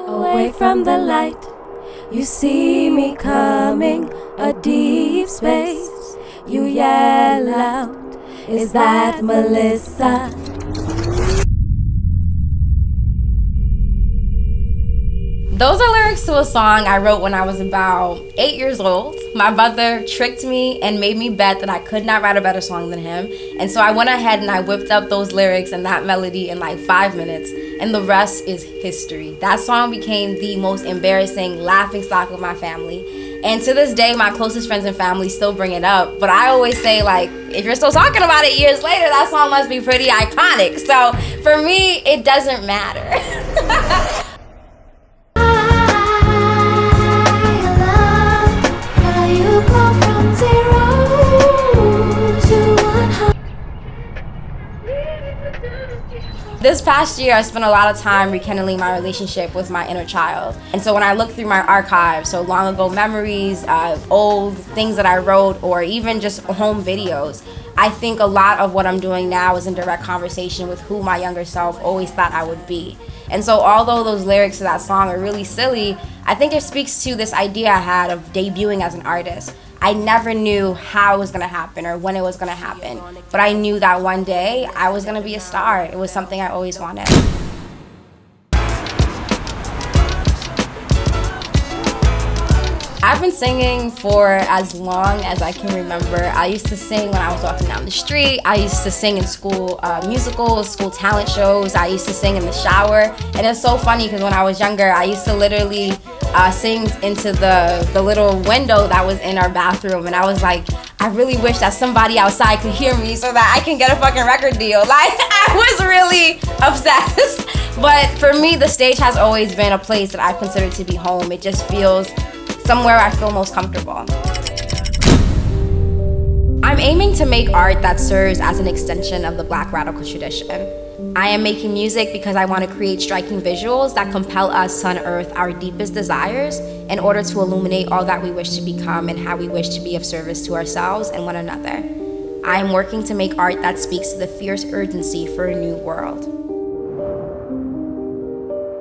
Away from the light, you see me coming, a deep space. You yell out, is that Melissa? Those are lyrics to a song I wrote when I was about 8 years old. My brother tricked me and made me bet that I could not write a better song than him. And so I went ahead and I whipped up those lyrics and that melody in like 5 minutes. And the rest is history. That song became the most embarrassing laughingstock of my family. And to this day, my closest friends and family still bring it up. But I always say, like, if you're still talking about it years later, that song must be pretty iconic. So for me, it doesn't matter. This past year, I spent a lot of time rekindling my relationship with my inner child. And so when I look through my archives, so long ago memories, old things that I wrote, or even just home videos, I think a lot of what I'm doing now is in direct conversation with who my younger self always thought I would be. And so although those lyrics to that song are really silly, I think it speaks to this idea I had of debuting as an artist. I never knew how it was gonna happen or when it was gonna happen, but I knew that one day I was gonna be a star. It was something I always wanted. I've been singing for as long as I can remember. I used to sing when I was walking down the street. I used to sing in school musicals, school talent shows. I used to sing in the shower. And it's so funny because when I was younger, I used to literally sing into the little window that was in our bathroom. And I was like, I really wish that somebody outside could hear me so that I can get a fucking record deal. Like, I was really obsessed. But for me, the stage has always been a place that I've considered to be home. It just feels somewhere I feel most comfortable. I'm aiming to make art that serves as an extension of the Black radical tradition. I am making music because I want to create striking visuals that compel us to unearth our deepest desires in order to illuminate all that we wish to become and how we wish to be of service to ourselves and one another. I am working to make art that speaks to the fierce urgency for a new world.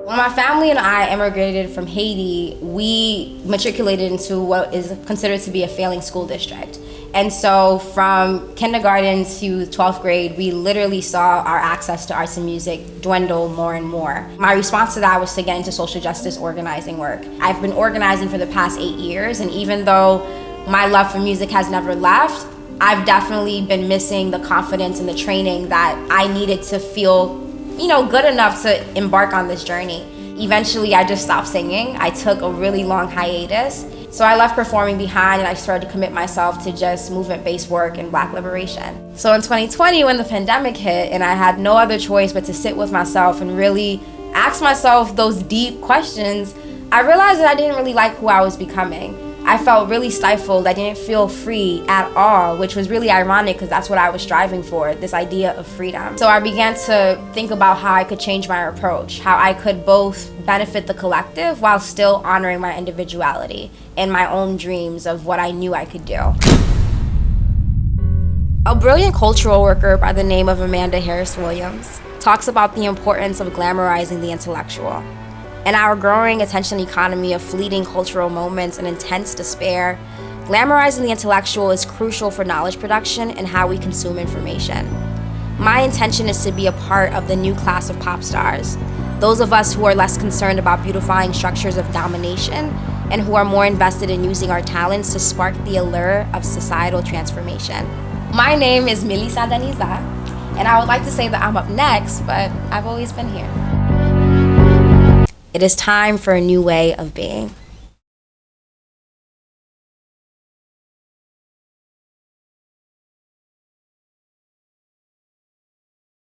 When my family and I immigrated from Haiti, we matriculated into what is considered to be a failing school district. And so from kindergarten to 12th grade, we literally saw our access to arts and music dwindle more and more. My response to that was to get into social justice organizing work. I've been organizing for the past 8 years, and even though my love for music has never left, I've definitely been missing the confidence and the training that I needed to feel good enough to embark on this journey. Eventually, I just stopped singing. I took a really long hiatus. So I left performing behind and I started to commit myself to just movement-based work and Black liberation. So in 2020, when the pandemic hit and I had no other choice but to sit with myself and really ask myself those deep questions, I realized that I didn't really like who I was becoming. I felt really stifled. I didn't feel free at all, which was really ironic because that's what I was striving for, this idea of freedom. So I began to think about how I could change my approach, how I could both benefit the collective while still honoring my individuality and my own dreams of what I knew I could do. A brilliant cultural worker by the name of Amanda Harris Williams talks about the importance of glamourizing the intellectual. In our growing attention economy of fleeting cultural moments and intense despair, glamourizing the intellectual is crucial for knowledge production and how we consume information. My intention is to be a part of the new class of pop stars, those of us who are less concerned about beautifying structures of domination and who are more invested in using our talents to spark the allure of societal transformation. My name is Melissa Denizard, and I would like to say that I'm up next, but I've always been here. It is time for a new way of being.